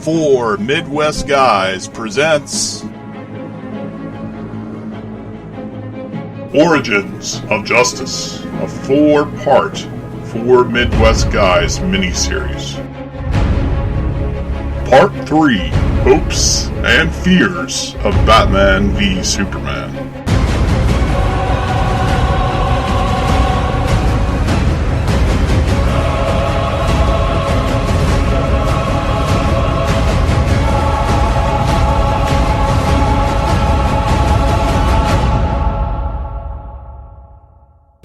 Four Midwest Guys presents Origins of Justice, a four-part Four Midwest Guys miniseries. Part 3, Hopes and Fears of Batman v Superman.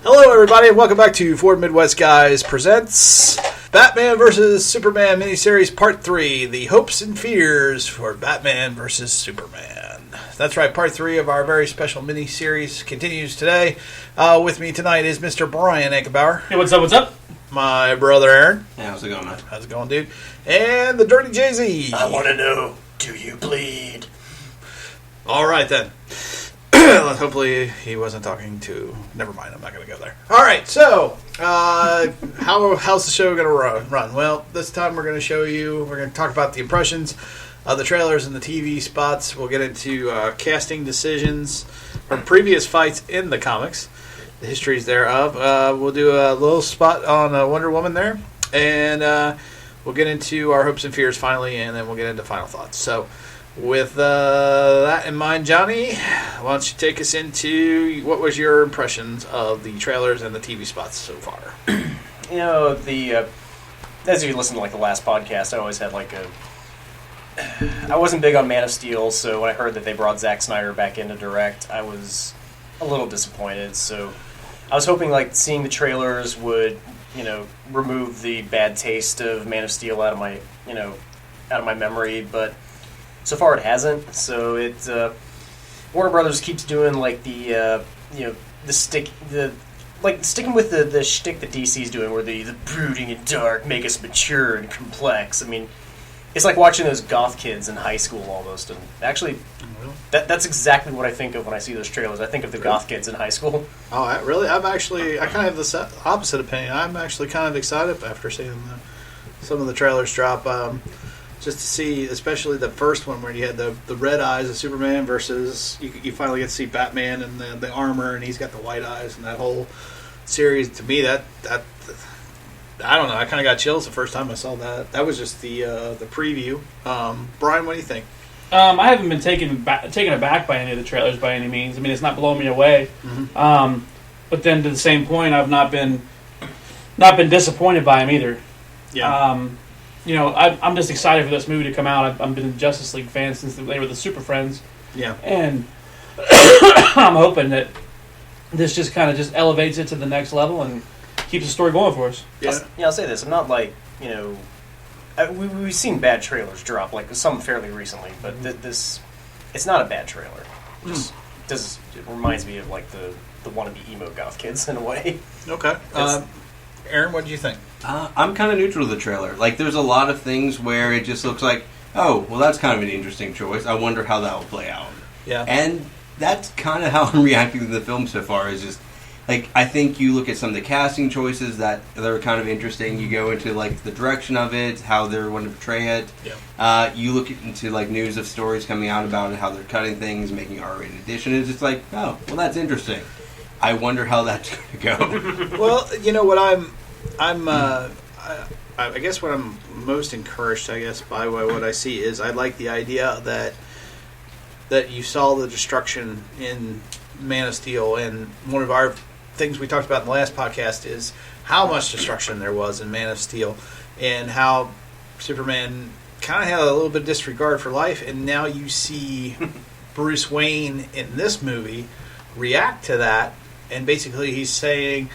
Hello everybody and welcome back to Four Midwest Guys presents Batman vs. Superman miniseries Part 3, The Hopes and Fears for Batman vs. Superman. That's right, Part 3 of our very special miniseries continues today. With me tonight is Mr. Brian Ankenbauer. Hey, what's up? My brother Aaron. Hey, how's it going, man? How's it going, dude? And the Dirty Jay-Z. I want to know, do you bleed? Alright then. Hopefully he wasn't talking to... Never mind, I'm not going to go there. Alright, so, how's the show going to run? Well, this time we're going to talk about the impressions of the trailers and the TV spots. We'll get into casting decisions from previous fights in the comics, the histories thereof. We'll do a little spot on Wonder Woman there, and we'll get into our hopes and fears finally, and then we'll get into final thoughts. So, with that in mind, Johnny, why don't you take us into what was your impressions of the trailers and the TV spots so far? You know, as you listen to the last podcast, I always had I wasn't big on Man of Steel, so when I heard that they brought Zack Snyder back in to direct, I was a little disappointed. So I was hoping seeing the trailers would, remove the bad taste of Man of Steel out of my memory, but so far it hasn't. So Warner Brothers keeps doing sticking with the shtick that DC's doing, where the brooding and dark make us mature and complex. I mean, it's like watching those goth kids in high school almost. And actually, that's exactly what I think of when I see those trailers. I think of the goth kids in high school. Oh, really? I kind of have the opposite opinion. I'm actually kind of excited after seeing some of the trailers drop. Just to see, especially the first one where you had the red eyes of Superman versus you finally get to see Batman and the armor, and he's got the white eyes, and that whole series. To me, that I don't know. I kind of got chills the first time I saw that. That was just the preview. Brian, what do you think? I haven't been taken aback by any of the trailers by any means. I mean, it's not blowing me away. Mm-hmm. But then to the same point, I've not been disappointed by them either. Yeah. I'm just excited for this movie to come out. I've been a Justice League fan since they were the Super Friends. Yeah. And I'm hoping that this just kind of just elevates it to the next level and keeps the story going for us. Yeah. I'll say this. I'm not we've seen bad trailers drop, some fairly recently, but it's not a bad trailer. It reminds me of the wannabe emo goth kids in a way. Okay. Aaron, what do you think? I'm kind of neutral to the trailer. There's a lot of things where it just looks like, oh, well, that's kind of an interesting choice. I wonder how that will play out. Yeah. And that's kind of how I'm reacting to the film so far, is just, I think you look at some of the casting choices that are kind of interesting. You go into, the direction of it, how they're going to portray it. Yeah. You look into, news of stories coming out about how they're cutting things, making R-rated edition. It's just oh, well, that's interesting. I wonder how that's going to go. Well, you know what I guess what I'm most encouraged, by what I see is I like the idea that you saw the destruction in Man of Steel, and one of our things we talked about in the last podcast is how much destruction there was in Man of Steel, and how Superman kind of had a little bit of disregard for life, and now you see Bruce Wayne in this movie react to that, and basically he's saying,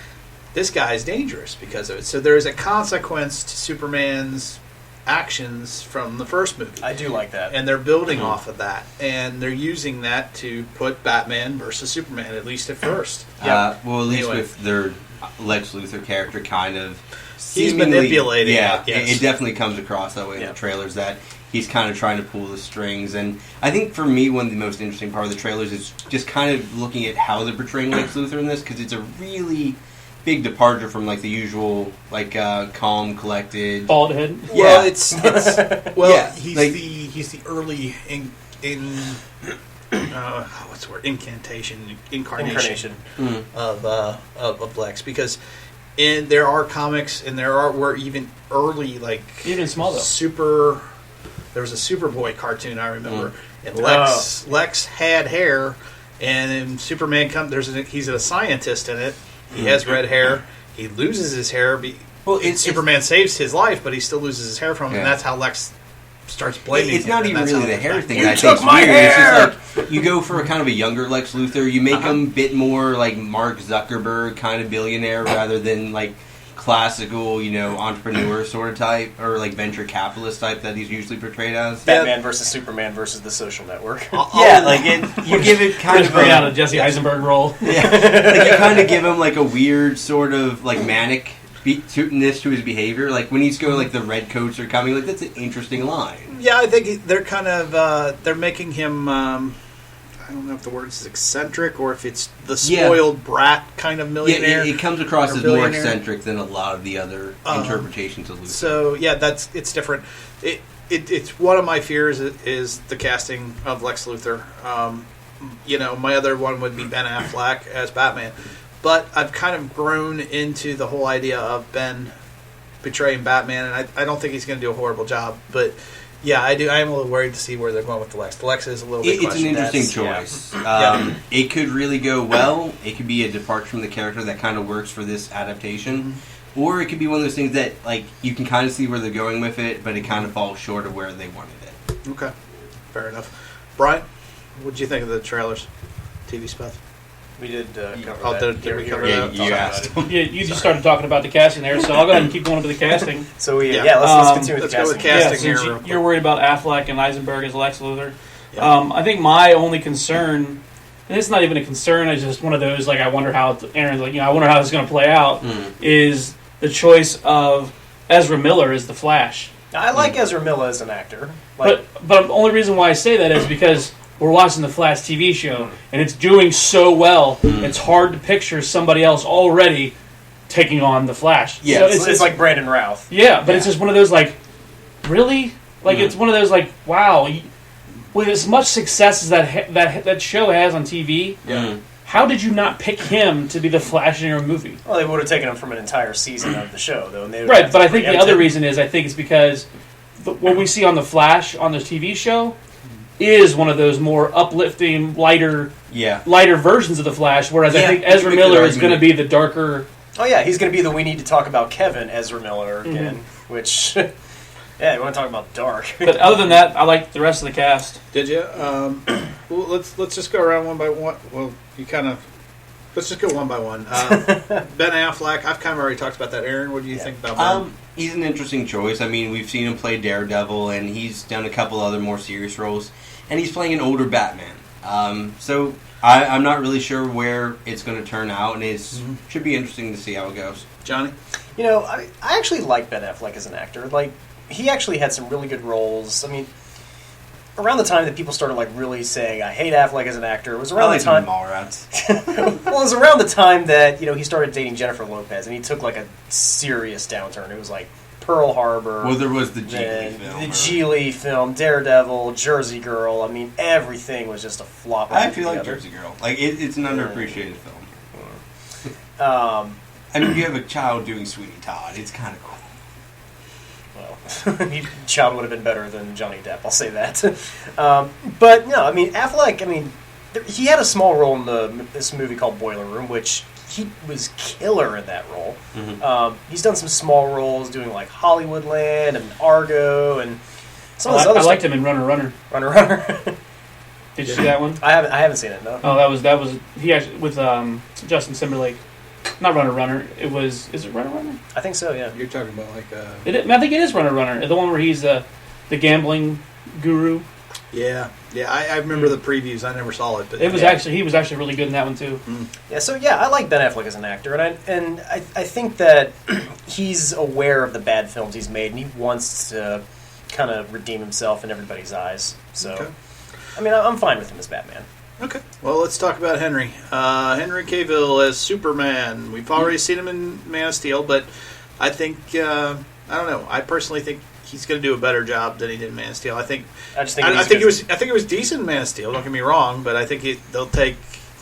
this guy's dangerous because of it. So there's a consequence to Superman's actions from the first movie. I do like that. And they're building off of that. And they're using that to put Batman versus Superman, at least at first. Well, at least with their Lex Luthor character kind of... He's manipulating it. Yes. It definitely comes across that way in the trailers, that he's kind of trying to pull the strings. And I think for me, one of the most interesting part of the trailers is just kind of looking at how they're portraying Lex Luthor in this, because it's a really big departure from like the usual like calm, collected. Bald head. Well, Yeah. it's well, Yeah, he's the early what's the word? Incarnation of Lex, because there are comics and were even early Even Smallville. There was a Superboy cartoon I remember, and Lex had hair, and then Superman he's a scientist in it. He has red hair. He loses his hair. Superman saves his life, but he still loses his hair from him, and that's how Lex starts blaming It's him. not and even that's really how the hair thing You that I took think's my weird. hair! It's just like you go for a kind of a younger Lex Luthor. You make him a bit more like Mark Zuckerberg kind of billionaire rather than like classical, entrepreneur sort of type or like venture capitalist type that he's usually portrayed as. Batman versus Superman versus the Social Network. You give it kind Just of bring out a Jesse Eisenberg role. yeah, like you kind of give him like a weird sort of like manic-ness to his behavior. Like when he's going like the red coats are coming, like that's an interesting line. Yeah, I think they're kind of they're making him. I don't know if the word is eccentric or if it's the spoiled brat kind of millionaire. Yeah, it comes across or as more billionaire. eccentric than a lot of the other interpretations of Luthor. So yeah, it's different. It's one of my fears is the casting of Lex Luthor. My other one would be Ben Affleck as Batman, but I've kind of grown into the whole idea of Ben portraying Batman, and I don't think he's going to do a horrible job, but. Yeah, I do. I am a little worried to see where they're going with the Lex. The Lex is a little bit. It's an questionable. interesting choice. It could really go well. It could be a departure from the character that kind of works for this adaptation, or it could be one of those things that like you can kind of see where they're going with it, but it kind of falls short of where they wanted it. Okay, fair enough. Brian, what did you think of the trailers, TV stuff? We did cover Oh, that. did we cover Yeah, that? you asked. Yeah, you just started talking about the casting there, so I'll go ahead and keep going to the casting. So let's continue with let's the go with casting. casting. Since here real quick. you're worried about Affleck and Eisenberg as Lex Luthor. Yeah. I think my only concern, and it's not even a concern, it's just one of those, I wonder how, Aaron's I wonder how this is going to play out, is the choice of Ezra Miller as the Flash. I like Ezra Miller as an actor. But the only reason why I say that is because we're watching the Flash TV show, and it's doing so well, it's hard to picture somebody else already taking on the Flash. Yeah, So it's like Brandon Routh. Yeah, but it's just one of those, really? It's one of those, wow, with as much success as that show has on TV, how did you not pick him to be the Flash in your movie? Well, they would have taken him from an entire season of the show, though. And Right, but I think the other reason is, it's because what we see on the Flash on the TV show is one of those more uplifting, lighter versions of the Flash, whereas I think Ezra Miller is going to be the darker... Oh, yeah, he's going to be the we need to talk about Kevin Ezra Miller again, which... Yeah, you want to talk about dark. But other than that, I like the rest of the cast. Did you? Well, let's just go around one by one. Well, let's just go one by one. Ben Affleck, I've kind of already talked about that. Aaron, what do you think about Ben? He's an interesting choice. I mean, we've seen him play Daredevil, and he's done a couple other more serious roles, and he's playing an older Batman. So I'm not really sure where it's going to turn out, and it should be interesting to see how it goes. Johnny? I actually like Ben Affleck as an actor. He actually had some really good roles. I mean, around the time that people started really saying, I hate Affleck as an actor, it was around the time... Well, it was around the time that, he started dating Jennifer Lopez, and he took a serious downturn. It was Pearl Harbor. Well, there was the Geely film. The Geely film, Daredevil, Jersey Girl. I mean, everything was just a flop. I feel like Jersey Girl. It's an underappreciated film. I mean, you have a child doing Sweeney Todd. It's kind of cool. Well, Child would have been better than Johnny Depp, I'll say that. But, no, I mean, Affleck, he had a small role in this movie called Boiler Room, which he was killer in that role. He's done some small roles doing, Hollywoodland and Argo and some of those other I liked him in Runner Runner. Runner. Did you see that one? I haven't seen it, no. Oh, that was he actually with Justin Timberlake. Not Runner Runner. Is it Runner Runner? I think so, yeah. You're talking about I think it is Runner Runner. The one where he's the gambling guru. Yeah. I remember the previews. I never saw it, but he was actually really good in that one too. Yeah, so I like Ben Affleck as an actor, and I think that he's aware of the bad films he's made, and he wants to kind of redeem himself in everybody's eyes. So, Okay. I mean, I'm fine with him as Batman. Okay. Well, let's talk about Henry. Henry Cavill as Superman. We've already seen him in Man of Steel, but I think I don't know. I personally think he's going to do a better job than he did in Man of Steel. I think it was decent in Man of Steel. Don't get me wrong, but I think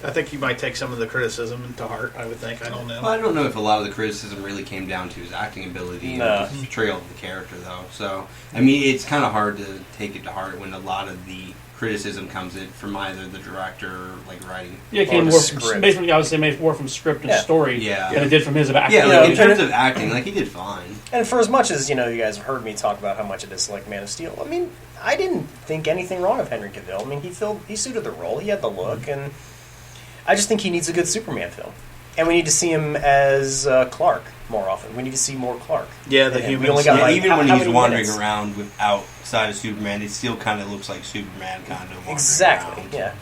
I think he might take some of the criticism to heart. I would think. I don't know. Well, I don't know if a lot of the criticism really came down to his acting ability and his portrayal of the character, though. So, I mean, it's kind of hard to take it to heart when a lot of the criticism comes in from either the director or like writing. Yeah, it came more from, basically, I would say maybe more from script and story than it did from his acting. Yeah, like, in terms of acting, like he did fine. And for as much as you guys have heard me talk about how much it is like Man of Steel, I mean, I didn't think anything wrong of Henry Cavill. I mean, he suited the role. He had the look, and I just think he needs a good Superman film. And we need to see him as Clark more often. We need to see more Clark. Yeah, the human. We only got even when he's wandering around outside of Superman, it still kind of looks like Superman kind of exactly. Around. Yeah.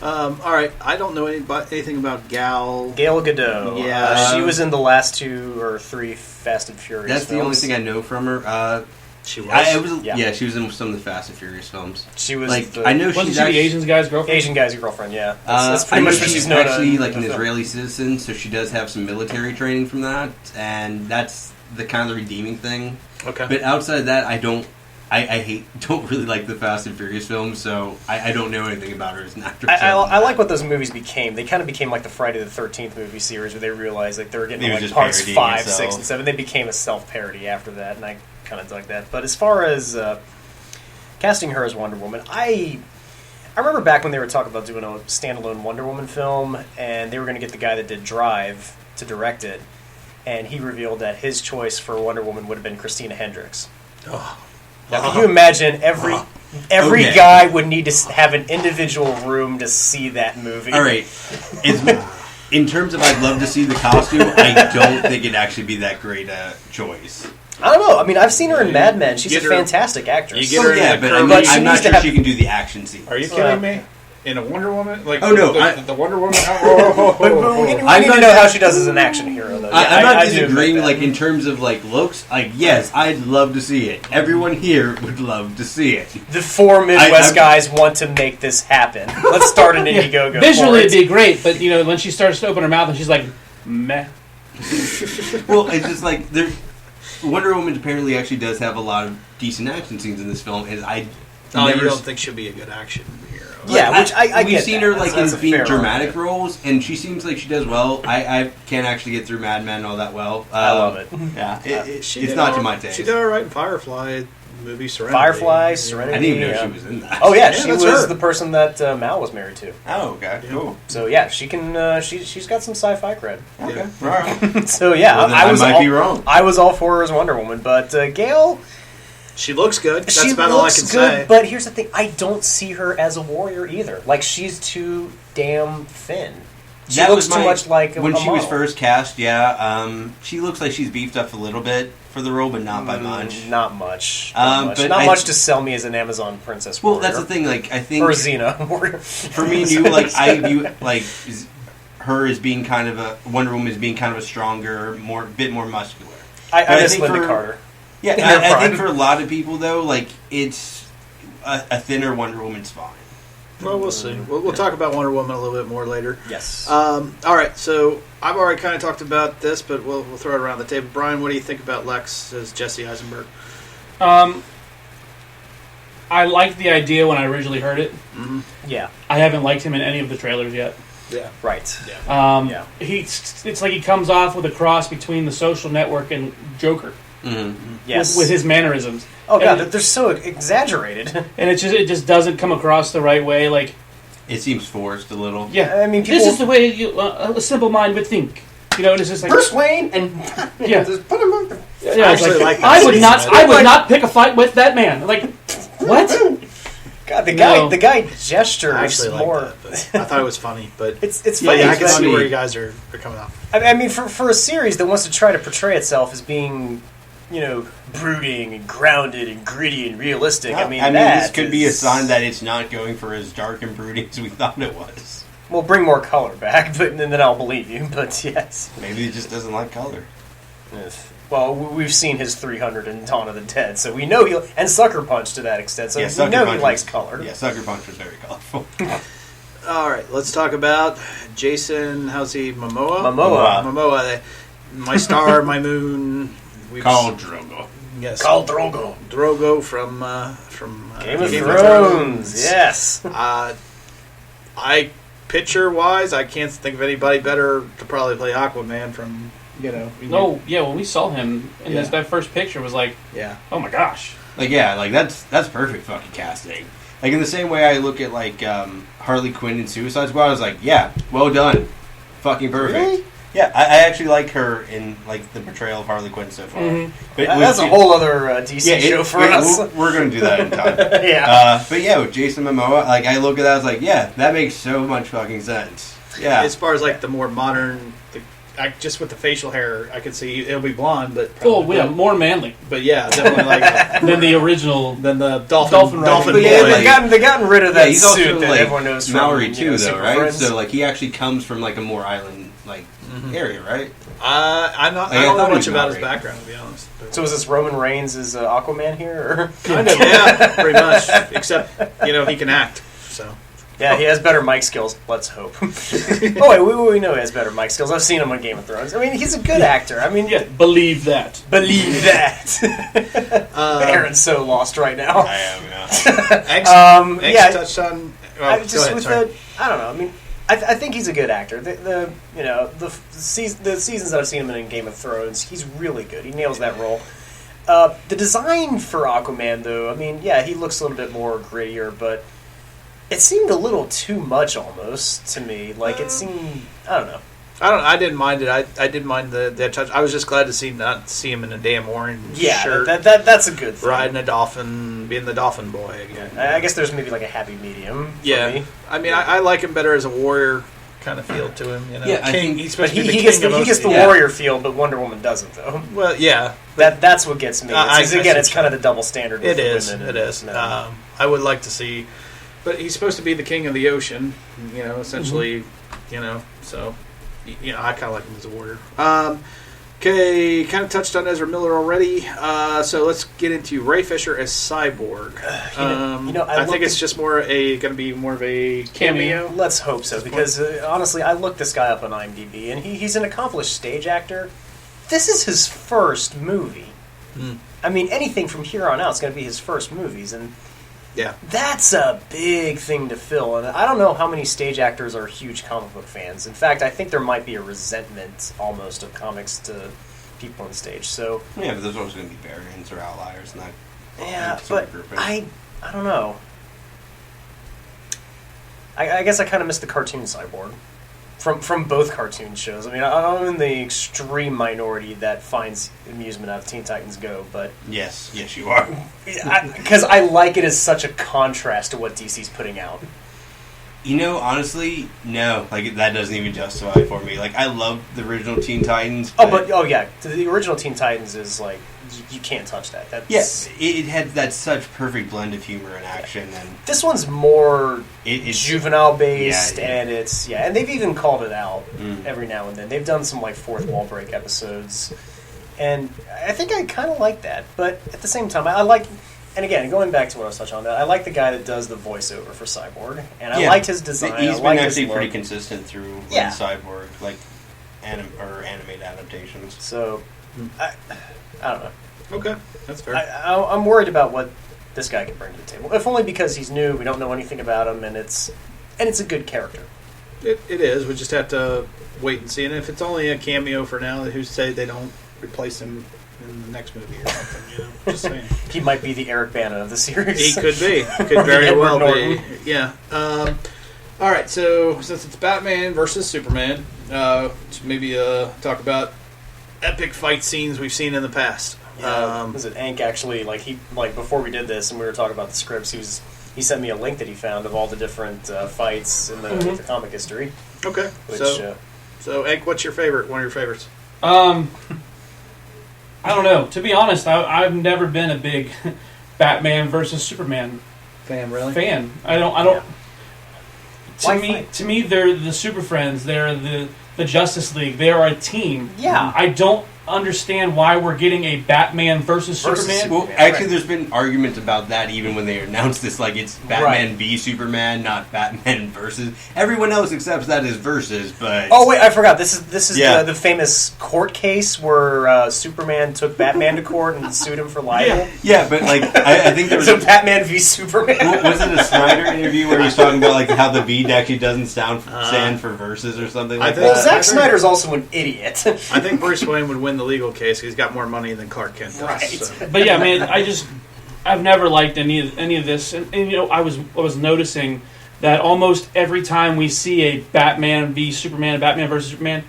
All right, I don't know anything about Gal Gadot. Yeah, she was in the last 2 or 3 Fast and Furious. That's films. the only thing I know from her. She was. She was in some of the Fast and Furious films. She was. Like I know wasn't she's she the Asian guy's girlfriend. Asian guy's girlfriend. Yeah. That's pretty much what she's known. Actually, like an Israeli citizen, so she does have some military training from that, and that's the kind of the redeeming thing. Okay. But outside of that, I don't really like the Fast and Furious films, so I don't know anything about her as an actress. I like what those movies became. They kind of became like the Friday the 13th movie series, where they realized like they were getting like parts 5, 6, and 7. They became a self-parody after that, and I kind of dug that. But as far as casting her as Wonder Woman, I remember back when they were talking about doing a standalone Wonder Woman film, and they were going to get the guy that did Drive to direct it, and he revealed that his choice for Wonder Woman would have been Christina Hendricks. Oh. Now, can you imagine every guy would need to have an individual room to see that movie? All right. In terms of I'd love to see the costume, I don't think it'd actually be that great a choice. I don't know. I mean, I've seen her in Mad Men. She's a fantastic actress. You get her but I'm not sure she can do the action scene. Are you kidding me? In a Wonder Woman? Like, oh, no. The Wonder Woman? I need to know how she does as an action hero, though. I'm not disagreeing, like, in terms of, like, looks. Like, yes, I'd love to see it. Everyone here would love to see it. The 4 Midwest guys want to make this happen. Let's start an Indiegogo. Visually, it'd be great, but, when she starts to open her mouth and she's like, meh. Well, it's just like, Wonder Woman apparently actually does have a lot of decent action scenes in this film, and you don't think she'll be a good action hero? Yeah, which I we've get seen that. her like That's in being dramatic argument. roles, and she seems like she does well. I can't actually get through Mad Men all that well. I love it. Yeah, it's not to my taste. She did all right in Firefly movie Serenity. Firefly, Serenity. I didn't even know she was in that. Oh yeah, she that's was her. the person that Mal was married to. Oh, okay, cool. So yeah, she can. She's got some sci-fi cred. Okay, all right. So yeah, Well, I might be wrong. I was all for her as Wonder Woman, but Gail. She looks good. That's She about all I looks can good, say. but here's the thing: I don't see her as a warrior either. Like she's too damn thin. She looks too much like when a she was model. first cast. Yeah, she looks like she's beefed up a little bit for the role, but not by much. Not much. But not much to sell me as an Amazon princess. Warrior. Well, that's the thing. Like I think or Xena warrior. For me and you, like I view like her as being kind of a Wonder Woman as being kind of a stronger, bit more muscular. I miss Linda Carter. Yeah, I think for a lot of people though, like it's a thinner Wonder Woman's fine. Well, we'll see. We'll talk about Wonder Woman a little bit more later. Yes. All right. So I've already kind of talked about this, but we'll throw it around the table. Brian, what do you think about Lex as Jesse Eisenberg? I liked the idea when I originally heard it. Mm-hmm. Yeah. I haven't liked him in any of the trailers yet. Yeah. Right. Yeah. It's like he comes off with a cross between The Social Network and Joker. Mm-hmm. Yes. With his mannerisms. Oh god, they're so exaggerated. And it just doesn't come across the right way. Like it seems forced a little. Yeah, I mean, this is the way a simple mind would think. And it's just like Bruce Wayne and just put him on the. Yeah, I like that. I would not pick a fight with that man. Like what? God, the guy gestures I actually like more. that. But I thought it was funny, but it's funny. Yeah, I can but- see where you guys are coming off. I mean, for a series that wants to try to portray itself as being, brooding and grounded and gritty and realistic. Well, this could be a sign that it's not going for as dark and brooding as we thought it was. We'll bring more color back, but then I'll believe you. But yes, Maybe he just doesn't like color. yes. Well, we've seen his 300 in Dawn of the Dead, so we know and Sucker Punch to that extent. So we know he likes color. Yeah, Sucker Punch was very colorful. All right, let's talk about Jason. How's he? Momoa. Momoa. My star, my moon. Khal Drogo. Yes. Khal Drogo. Drogo from Game of Thrones. Yes. Picture wise, I can't think of anybody better to probably play Aquaman from. No, yeah. When we saw him in that first picture, was like, oh my gosh. Like that's perfect fucking casting. Like in the same way I look at like Harley Quinn in Suicide Squad, I was like, yeah, well done, fucking perfect. Really? Yeah, I actually like her in like the portrayal of Harley Quinn so far. Mm-hmm. But that's a whole other DC show for us. We're going to do that in time. Yeah. But yeah, with Jason Momoa, like I look at that, I was like, yeah, that makes so much fucking sense. Yeah. As far as like the more modern, just with the facial hair, I could see it'll be blonde, but more manly. But yeah, definitely like than the original, than the dolphin But boy. yeah, they've gotten rid of that he's suit also, that like, everyone knows from Maori too, though, right? Friends. So like he actually comes from like a more island like area, right? I don't know much about his background, to be honest. But. So is this Roman Reigns as Aquaman here? Or? Kind of, yeah, pretty much. Except, he can act, so. Yeah, he has better mic skills. Let's hope. Oh, wait, we know he has better mic skills. I've seen him on Game of Thrones. I mean, he's a good actor. I mean, believe that. Believe that. Aaron's so lost right now. I am, yeah. X touched on. I don't know. I mean, I think he's a good actor. The seasons that I've seen him in Game of Thrones, he's really good. He nails that role. The design for Aquaman, though, I mean, yeah, he looks a little bit more grittier, but it seemed a little too much almost to me. Like it seemed, I don't know. I didn't mind it. I did mind the touch. I was just glad to not see him in a damn orange shirt. That's a good thing. Riding a dolphin, being the dolphin boy again. I guess there's maybe like a happy medium. For me. I mean, I like him better as a warrior kind of feel to him. Yeah, he's supposed to be he the gets king he gets the warrior feel, but Wonder Woman doesn't though. Well, yeah, that's what gets me. It's kind of the double standard. It is. Women It is. I would like to see, but he's supposed to be the king of the ocean. Essentially. So. I kind of like him as a warrior. Okay, kind of touched on Ezra Miller already. So let's get into Ray Fisher as Cyborg. I think it's just going to be more of a cameo. Let's hope so, because honestly, I looked this guy up on IMDb, and he's an accomplished stage actor. This is his first movie. I mean, anything from here on out is going to be his first movies, and that's a big thing to fill. And I don't know how many stage actors are huge comic book fans. In fact, I think there might be a resentment almost of comics to people on stage. So yeah, but there's always going to be variants or outliers, and that. Yeah, but I don't know. I guess I kind of missed the cartoon Cyborg from both cartoon shows. I mean, I'm in the extreme minority that finds amusement out of Teen Titans Go, but yes, you are. Because I like it as such a contrast to what DC's putting out. Honestly, no. Like that doesn't even justify it for me. Like I love the original Teen Titans. The original Teen Titans is like you can't touch that. Yes, it had that such perfect blend of humor and action, and this one's more it's juvenile based, and and they've even called it out every now and then. They've done some like fourth wall break episodes, and I think I kind of like that. But at the same time, I like. And again, going back to what I was touching on, I like the guy that does the voiceover for Cyborg, and I liked his design. He's been actually pretty consistent through Cyborg, like animated adaptations. So, I don't know. Okay, that's fair. I'm worried about what this guy can bring to the table, if only because he's new. We don't know anything about him, and it's a good character. It is. We just have to wait and see. And if it's only a cameo for now, who's to say they don't replace him in the next movie or something, Just saying. He might be the Eric Bana of the series. He could be. Could very well be. Yeah. All right, so since it's Batman versus Superman, maybe talk about epic fight scenes we've seen in the past. Was it Hank actually, before we did this and we were talking about the scripts, he sent me a link that he found of all the different fights in the comic history. Okay. So Hank, what's your favorite? One of your favorites? I don't know. To be honest, I've never been a big Batman versus Superman fan. Really? I don't. Yeah. To me, they're the Super Friends. They're the Justice League. They are a team. Yeah. I don't understand why we're getting a Batman versus Superman. Well, actually, there's been arguments about that even when they announced this. Like, it's Batman v Superman, not Batman versus. Everyone else accepts that as versus, but oh wait, I forgot. This is the famous court case where Superman took Batman to court and sued him for libel. Yeah, but like I think there was so Batman v Superman. Was it a Snyder interview where he was talking about like how the V actually doesn't stand for versus or something like that? Well, Zack Snyder's also an idiot. I think Bruce Wayne would win the legal case. He's got more money than Clark Kent does. Right. So. But yeah, man, I've never liked any of this, and you know, I was noticing that almost every time we see a Batman v Superman, a Batman versus Superman,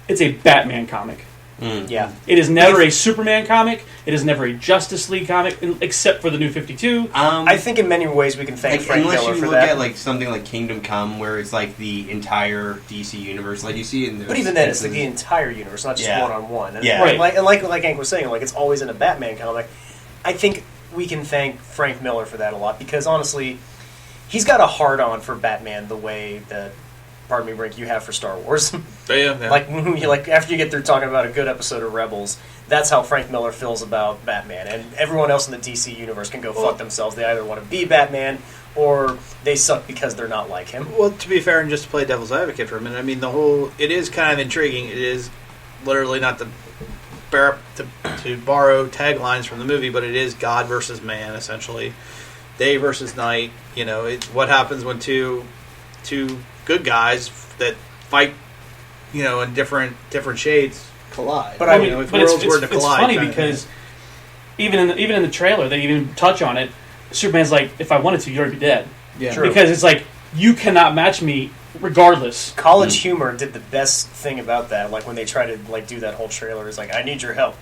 it's a Batman comic. Yeah, it is never a Superman comic. It is never a Justice League comic, except for the New 52. I think in many ways we can thank Frank Miller for that. Unless you look at like something like Kingdom Come, where it's like the entire DC universe, like you see it in the. But even then, it's like the entire universe, not just one-on-one. And right. Like Hank was saying, like it's always in a Batman comic. I think we can thank Frank Miller for that a lot because honestly, he's got a hard-on for Batman the way that. Pardon me, Rick, you have for Star Wars. Yeah. Like after you get through talking about a good episode of Rebels, that's how Frank Miller feels about Batman. And everyone else in the DC universe can go fuck themselves. They either want to be Batman or they suck because they're not like him. Well, to be fair, and just to play devil's advocate for a minute, I mean, it is kind of intriguing. It is literally not to borrow taglines from the movie, but it is God versus man, essentially. Day versus night. You know, what happens when two good guys that fight, you know, in different shades collide. But I mean, it's funny because even in the trailer they even touch on it. Superman's like, if I wanted to, you'd already be dead. Yeah, True. Because it's like you cannot match me regardless. College Humor did the best thing about that. Like when they try to like do that whole trailer, is like, I need your help.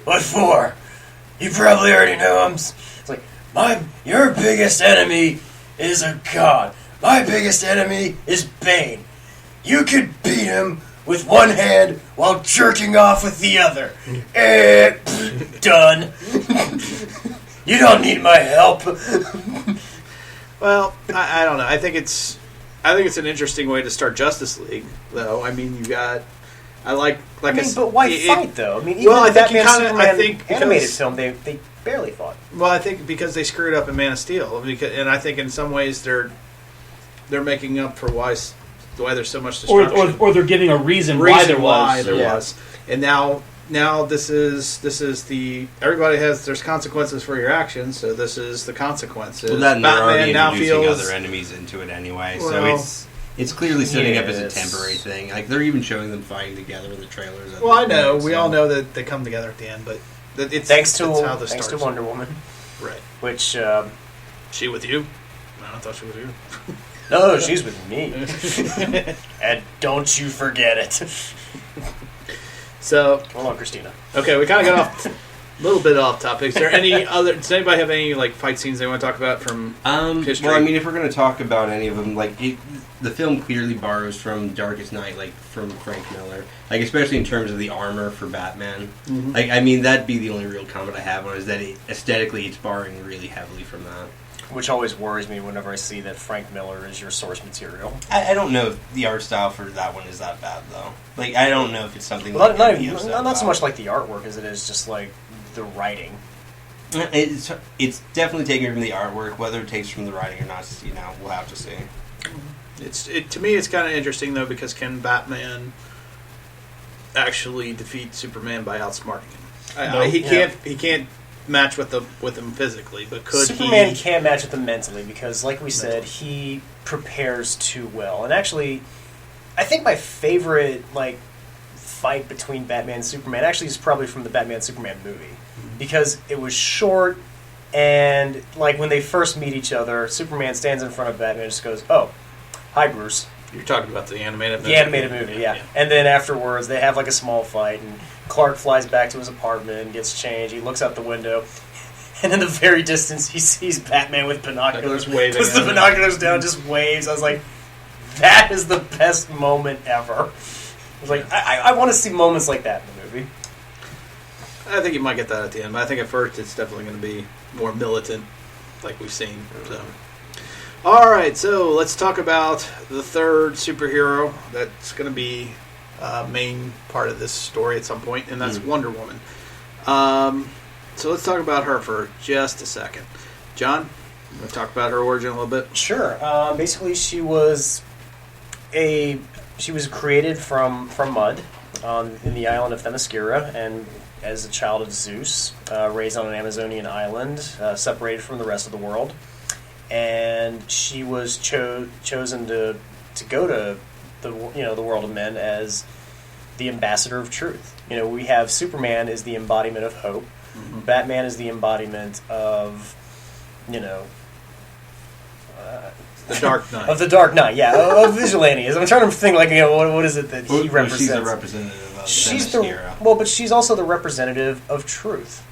What for? You probably already know him. It's like your biggest enemy is a god. My biggest enemy is Bane. You could beat him with one hand while jerking off with the other. Done. You don't need my help. Well, I don't know. I think it's an interesting way to start Justice League, though. I mean, you got. But why fight though? I mean, even in the Batman Superman animated film, they barely fought. Well, I think because they screwed up in Man of Steel, and I think in some ways they're making up for why there's so much destruction, or they're giving a reason why there was. And now this is there's consequences for your actions, so this is the consequences. Well, that Batman now feels other enemies into it anyway, so it's clearly setting up as a temporary thing. Like they're even showing them fighting together in the trailers. Well, I know we all know that they come together at the end, but it's thanks to Wonder Woman, right? Which she with you? No, I thought she was with you. No, she's with me. And don't you forget it. So, hold on, Christina. Okay, we kind of got off a little bit off topic. Does anybody have any like fight scenes they want to talk about from history? Well, I mean, if we're going to talk about any of them, like the film clearly borrows from Darkest Night, like from Frank Miller, like especially in terms of the armor for Batman. Mm-hmm. Like, I mean, that'd be the only real comment I have on it, is that aesthetically it's borrowing really heavily from that. Which always worries me whenever I see that Frank Miller is your source material. I don't know if the art style for that one is that bad, though. Like, I don't know if it's something... Well, not so much like the artwork as it is just like the writing. It's definitely taken from the artwork. Whether it takes from the writing or not, you know, we'll have to see. To me, it's kind of interesting, though, because can Batman actually defeat Superman by outsmarting him? He can't match with him physically, but could Superman can't match with him mentally because, like we said, he prepares too well. And actually, I think my favorite fight between Batman and Superman actually is probably from the Batman Superman movie because it was short and when they first meet each other, Superman stands in front of Batman and just goes, "Oh, hi, Bruce." You're talking about the animated movie. The animated movie, yeah. And then afterwards, they have a small fight, and Clark flies back to his apartment and gets changed. He looks out the window, and in the very distance, he sees Batman with binoculars. Waving. Puts the binoculars down, just waves. I was like, that is the best moment ever. I was like, I want to see moments like that in the movie. I think you might get that at the end, but I think at first it's definitely going to be more militant, like we've seen. So. All right, so let's talk about the third superhero that's going to be main part of this story at some point, and that's Wonder Woman. So let's talk about her for just a second. John, you want to talk about her origin a little bit? Sure. Basically, she was created from mud in the island of Themyscira, and as a child of Zeus, raised on an Amazonian island, separated from the rest of the world, and she was chosen to go to the world of men as the ambassador of truth. We have Superman is the embodiment of hope. Mm-hmm. Batman is the embodiment of, the Dark Knight. Of the Dark Knight, yeah. Of vigilantes. I'm trying to think, what is it that he represents? She's a representative of Themyscira. But she's also the representative of truth.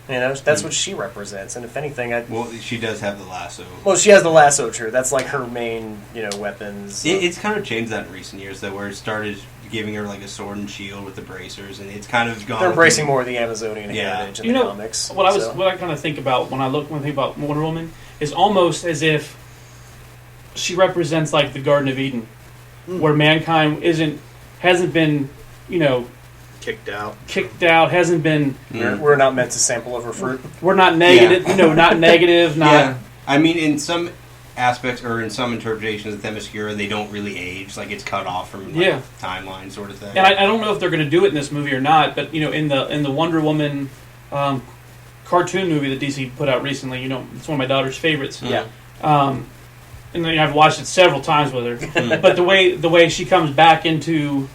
Mm-hmm. That's what she represents. And if anything, she does have the lasso. Well, she has the lasso, true. That's like her main, weapons. It's kind of changed that in recent years, though, where it started giving her like a sword and shield with the bracers, and it's kind of gone. They're embracing more of the Amazonian heritage in the comics. What I kind of think about when I think about Wonder Woman is almost as if she represents like the Garden of Eden, where mankind hasn't been, kicked out, hasn't been. We're not meant to sample of her fruit. We're not negative, not negative, not. Yeah. I mean, in some aspects or in some interpretations of Themyscira, they don't really age. Like, it's cut off from timeline sort of thing. And I don't know if they're going to do it in this movie or not, but in the Wonder Woman cartoon movie that DC put out recently, it's one of my daughter's favorites. Yeah. And I've watched it several times with her. But the way she comes back into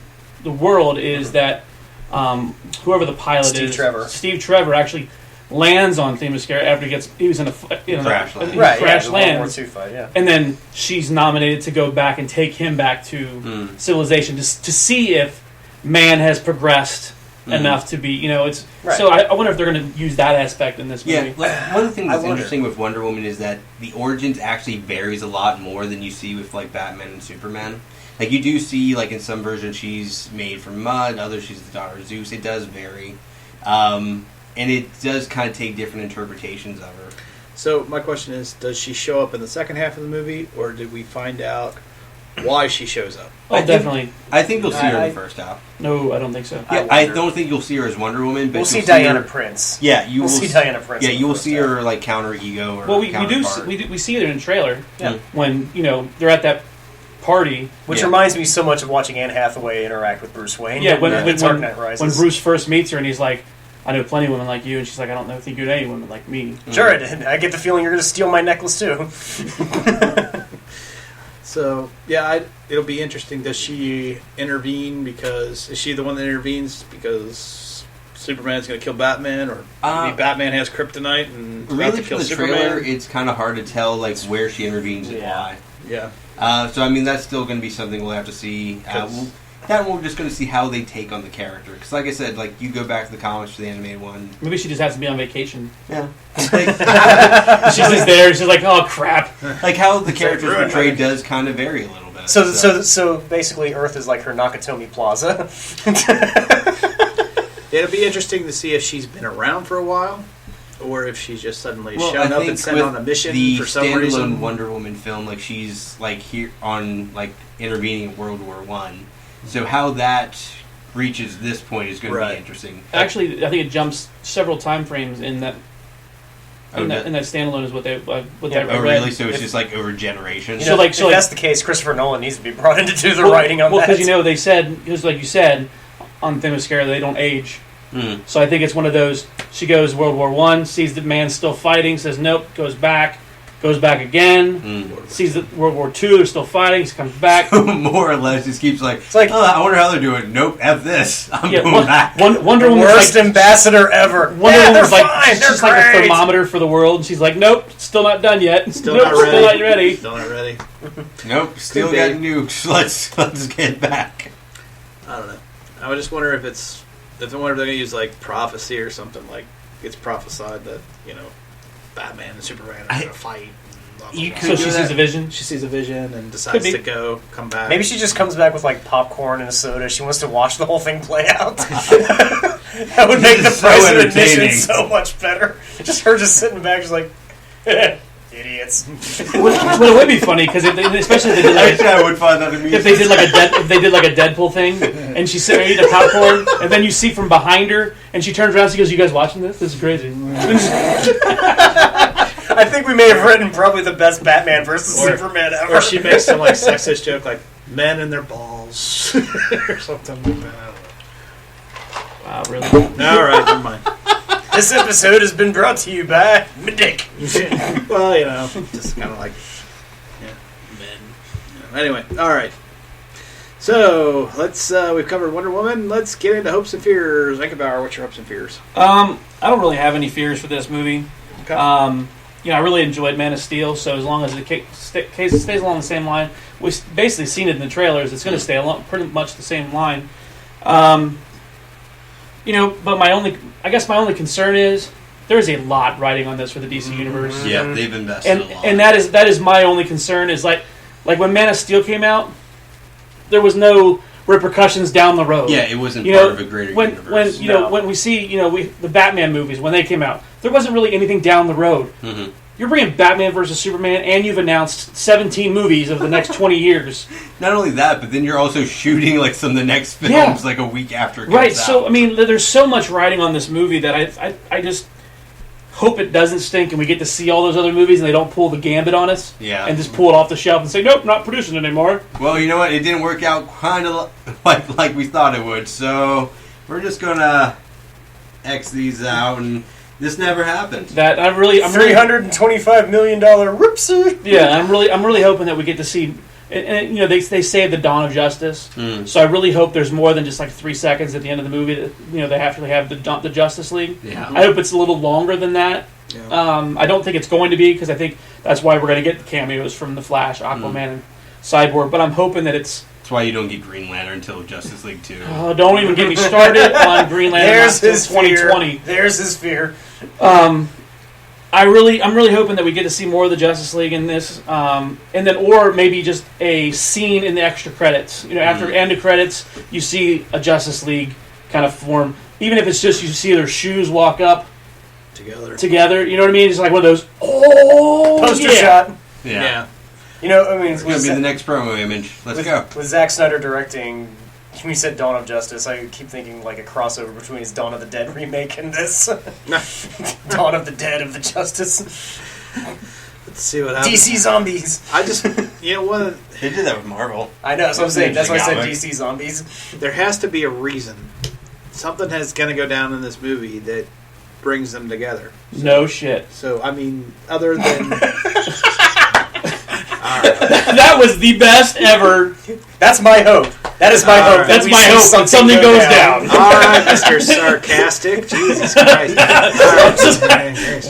the world is that whoever the pilot Steve Trevor actually lands on Themyscira after he was in a crash land. Crash lands. World War II fight, yeah. And then she's nominated to go back and take him back to civilization to see if man has progressed enough to be, it's. Right. So I wonder if they're going to use that aspect in this movie. Yeah, one of the things that's interesting with Wonder Woman is that the origins actually varies a lot more than you see with like Batman and Superman. Like, you do see, like, in some versions she's made from mud, others she's the daughter of Zeus. It does vary. And it does kind of take different interpretations of her. So my question is, does she show up in the second half of the movie, or did we find out why she shows up? Definitely. I think you'll see her in the first half. No, I don't think so. Yeah, I don't think you'll see her as Wonder Woman, but we'll see Diana Prince. Yeah, you will see Diana Prince. Yeah, you will see her like counter ego or we see it in a trailer. Yeah. When they're at that party, which reminds me so much of watching Anne Hathaway interact with Bruce Wayne. Yeah, when Bruce first meets her and he's like, I know plenty of women like you, and she's like, I don't think you know any women like me. Sure, I did. I get the feeling you're going to steal my necklace too. So it'll be interesting. Does she intervene is she the one that intervenes because Superman's going to kill Batman, or maybe Batman has kryptonite and is about to kill Superman? Trailer, it's kind of hard to tell like where she intervenes and why. Yeah. So I mean, that's still going to be something we'll have to see. We're just going to see how they take on the character. Because, like I said, like you go back to the comics for the animated one. Maybe she just has to be on vacation. Yeah. She's just there. She's like, oh crap. Like how the character portrayed does kind of vary a little bit. So basically, Earth is like her Nakatomi Plaza. It'll be interesting to see if she's been around for a while, or if she's just suddenly shown up and sent on a mission for some reason. The standalone Wonder Woman film, like she's like here on like intervening in World War I. So how that reaches this point is going to be interesting. Actually, I think it jumps several time frames in that. In that standalone is what they read. Really? So it's just like over generations. If that's the case, Christopher Nolan needs to be brought in to do the writing on that. Well, because they said, because like you said, on Themyscira they don't age. So I think it's one of those. She goes World War I, sees the man still fighting, says nope, goes back again, sees that World War II, they're still fighting, she comes back. More or less, just keeps like, I wonder how they're doing it. Nope, F this. I'm going back. Wonder Woman's worst ambassador ever. Wonder Woman's like, she's like a thermometer for the world, and she's like, nope, still not done yet. Still not ready. Still not ready. Nope, still got nukes. Let's get back. I don't know. I would just wonder if they're going to use like prophecy or something, like it's prophesied that, Batman and Superman are going to fight. So she sees a vision? She sees a vision and decides to come back. Maybe she just comes back with like popcorn and a soda. She wants to watch the whole thing play out. That would make the price of admission so much better. Just her just sitting back, she's like, Idiots. But it would be funny because especially if they did like I would find that amusing. if they did like a Deadpool thing, and she's sitting there eating a popcorn, and then you see from behind her, and she turns around, and she goes, "You guys watching this? This is crazy." I think we may have written probably the best Batman versus Superman ever. Or she makes some like sexist joke like men and their balls or something like that. Wow, really? All right, never mind. This episode has been brought to you by Dick. Well, just kind of like men. Anyway, all right. So let's we've covered Wonder Woman. Let's get into hopes and fears. Eckenbauer, what's your hopes and fears? I don't really have any fears for this movie. Okay. I really enjoyed Man of Steel, so as long as the case stays along the same line, we've basically seen it in the trailers. It's going to stay along pretty much the same line. But my only concern is there is a lot riding on this for the DC universe. Yeah, they've invested a lot. And that is my only concern is like when Man of Steel came out, there was no repercussions down the road. Yeah, it wasn't part of a greater universe. When we see the Batman movies when they came out, there wasn't really anything down the road. Mm-hmm. You're bringing Batman versus Superman, and you've announced 17 movies of the next 20 years. Not only that, but then you're also shooting like some of the next films like a week after it comes right. out. So I mean, there's so much riding on this movie that I just hope it doesn't stink, and we get to see all those other movies, and they don't pull the gambit on us, and just pull it off the shelf and say, nope, not producing it anymore. Well, you know what? It didn't work out kind of like we thought it would. So we're just gonna X these out, and this never happened. I'm really $325 million whoopsie. Yeah, I'm really hoping that we get to see. And they say the dawn of justice. So I really hope there's more than just like 3 seconds at the end of the movie that they actually have the Justice League. Yeah. I hope it's a little longer than that. Yeah. I don't think it's going to be because I think that's why we're going to get the cameos from the Flash, Aquaman, and Cyborg. But I'm hoping that it's. That's why you don't get Green Lantern until Justice League 2. Oh, don't even get me started on Green Lantern. There's his 2020. fear. There's his fear. I'm really hoping that we get to see more of the Justice League in this, and then or maybe just a scene in the extra credits. After end of credits, you see a Justice League kind of form, even if it's just you see their shoes walk up together. You know what I mean? It's like one of those Poster shot. Yeah. It's going to be the next promo image. Let's go. With Zack Snyder directing, when you said Dawn of Justice, I keep thinking like a crossover between his Dawn of the Dead remake and this. Dawn of the Dead of the Justice. Let's see what happens. DC Zombies. I just, what? They did that with Marvel. I know, that's what I'm saying. That's why I said DC Zombies. There has to be a reason. Something has going to go down in this movie that brings them together. No shit. So, I mean, other than... That was the best ever. That's my hope. That is my hope. That's my hope. Something goes down. All right, Mr. Sarcastic. Jesus Christ.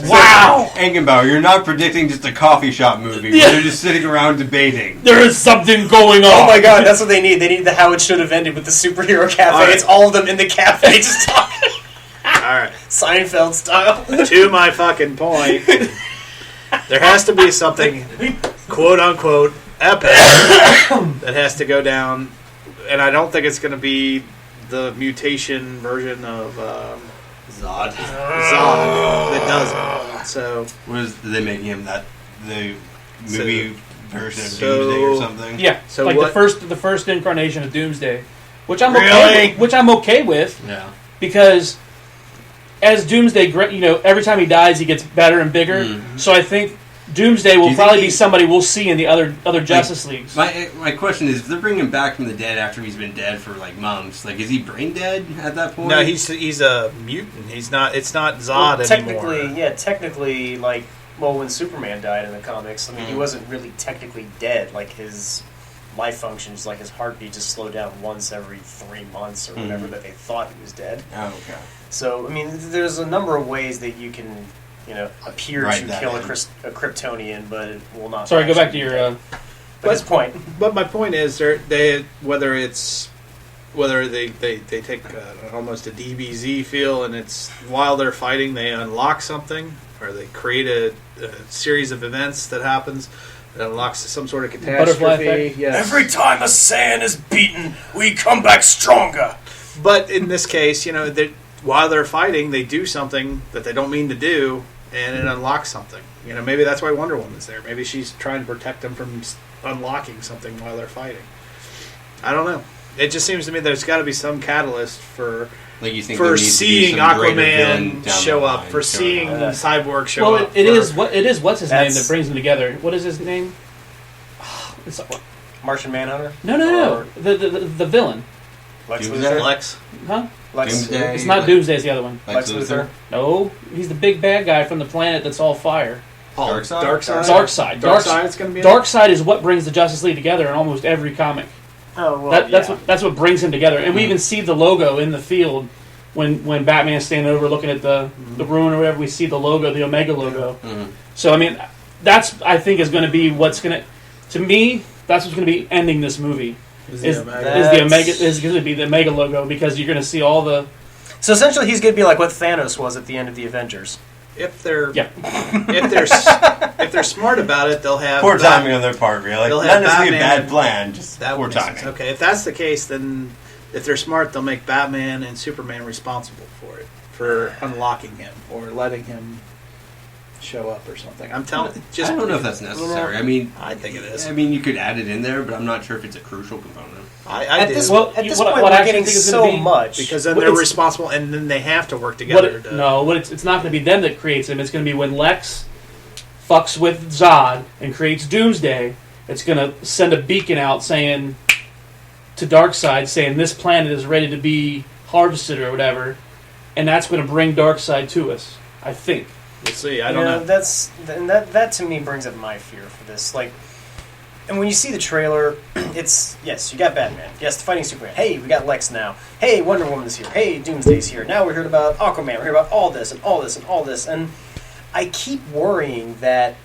Wow. Eckenbauer, you're not predicting just a coffee shop movie. Yeah. You're just sitting around debating. There is something going on. Oh my god, that's what they need. They need the how it should have ended with the superhero cafe. All right. It's all of them in the cafe just talking. Alright. Seinfeld style. To my fucking point, there has to be something, quote unquote, epic that has to go down. And I don't think it's going to be the mutation version of Zod. that does it. So, Are they making him the movie version of so- Doomsday or something? Yeah. So like what- the first incarnation of Doomsday, which I'm okay with Yeah. because as Doomsday, every time he dies, he gets better and bigger. Mm-hmm. So I think Doomsday will think probably he- be somebody we'll see in the other Justice Leagues. My question is, if they're bringing him back from the dead after he's been dead for like months, like is he brain dead at that point? no, he's a mutant. He's not. It's not Zod anymore. Technically, like, when Superman died in the comics, I mean, he wasn't really technically dead. Like, his life functions, like his heartbeat, just slowed down once every 3 months or whatever that they thought he was dead. Oh, okay. So, I mean, there's a number of ways that you can, appear Write to that kill in. a Kryptonian, but it will not. Sorry, go back to actually your. be dead. But his point. But my point is, whether they take almost a DBZ feel, and it's while they're fighting they unlock something, or they create a series of events that happens that unlocks some sort of catastrophe. Butterfly effect? Yes. Every time a Saiyan is beaten, we come back stronger. But in this case, while they're fighting, they do something that they don't mean to do, and it unlocks something. You know, maybe that's why Wonder Woman's there. Maybe she's trying to protect them from unlocking something while they're fighting. I don't know. It just seems to me there's got to be some catalyst for Like you think for there needs to be seeing some greater villain Aquaman down show the up, line for showing seeing up. Cyborg show Well, up. it is what's his name That's- that brings them together. What is his name? It's like, Martian Manhunter? no. Or The villain. Lex Doomsday? Luthor? Lex. Huh? Lex, Doomsday? It's not Doomsday. It's the other one. Lex Luthor? No, he's the big bad guy from the planet that's all fire. Darkseid? Darkseid. Darkseid. Darkseid's going to be. Darkseid is what brings the Justice League together in almost every comic. Oh, well, That's what brings him together. And we even see the logo in the field when Batman's standing over looking at the ruin or whatever. We see the logo, the Omega logo. Mhm. So I mean, that's I think is going to be what's going to me. That's what's going to be ending this movie. Is going to be the Omega logo, because you're going to see all the. So essentially, he's going to be like what Thanos was at the end of the Avengers. If they're Yeah. if they're smart about it, they'll have Poor timing on their part, really. They'll Not have necessarily a Batman- bad plan, just That poor would make sense. timing. Okay, if that's the case, then if they're smart, they'll make Batman and Superman responsible for it, for unlocking him or letting him show up or something. I'm telling. I don't know if that's necessary. I mean, I think it is. I mean, you could add it in there, but I'm not sure if it's a crucial component. I At do. this, Well, at this what- point, what I we're actually getting think is so gonna be- much. because then Well, they're it's- responsible, and then they have to work together. It's not going to be them that creates him. It's going to be when Lex fucks with Zod and creates Doomsday. It's going to send a beacon out saying to Darkseid, saying this planet is ready to be harvested or whatever, and that's going to bring Darkseid to us. I think. We'll see. I don't know. That to me brings up my fear for this. Like, and when you see the trailer, it's yes, you got Batman. Yes, fighting Superman. Hey, we got Lex now. Hey, Wonder Woman's here. Hey, Doomsday's here. Now we heard about Aquaman. We heard about all this and all this and all this, and I keep worrying that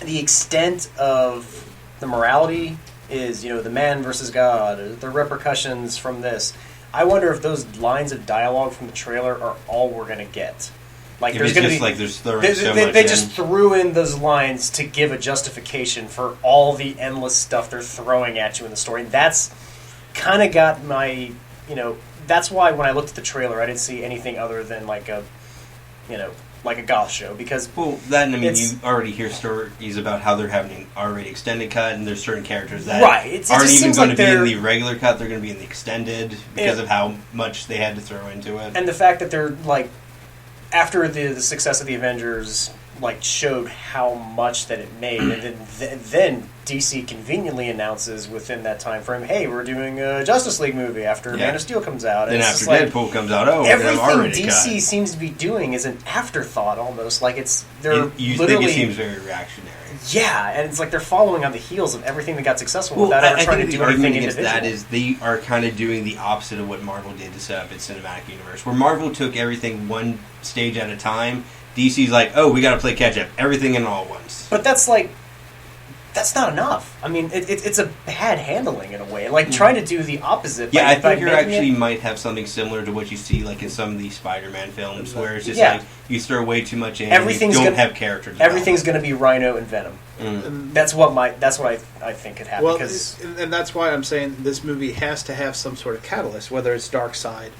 the extent of the morality is, the man versus God, or the repercussions from this. I wonder if those lines of dialogue from the trailer are all we're going to get. Like, If there's it's going to just be like there's throwing so they much just in. threw in those lines to give a justification for all the endless stuff they're throwing at you in the story. And that's kind of got my, that's why when I looked at the trailer, I didn't see anything other than like a goth show, because Well, that and I mean, It's- you already hear stories about how they're having an R-rated extended cut, and there's certain characters that Right, it aren't just even seems going like to be in they're- the regular cut. They're going to be in the extended because of how much they had to throw into it. and the fact that they're like, after the success of the Avengers, like showed how much that it made, and then DC conveniently announces within that time frame, hey, we're doing a Justice League movie after Yeah. Man of Steel comes out. Then It's after just like, Deadpool comes out, we're going to have everything R-rated DC cut. seems to be doing is an afterthought almost. Like they're You literally think it seems very reactionary. yeah, and it's like they're following on the heels of everything that got successful Well, without ever I trying think to the do anything argument against individual. that is they are kind of doing the opposite of what Marvel did to set up its cinematic universe. Where Marvel took everything one stage at a time, DC's like, oh, we got to play catch up, everything in all at once. But that's not enough. I mean, it's a bad handling in a way. Like trying to do the opposite. Yeah, by, I by think you making actually it- might have something similar to what you see like in some of these Spider-Man films, where it's just Yeah. like you throw way too much in, Everything's you don't gonna- have characters. Everything's going to be Rhino and Venom. Mm. That's what I think could happen. Well, because and that's why I'm saying this movie has to have some sort of catalyst, whether it's Darkseid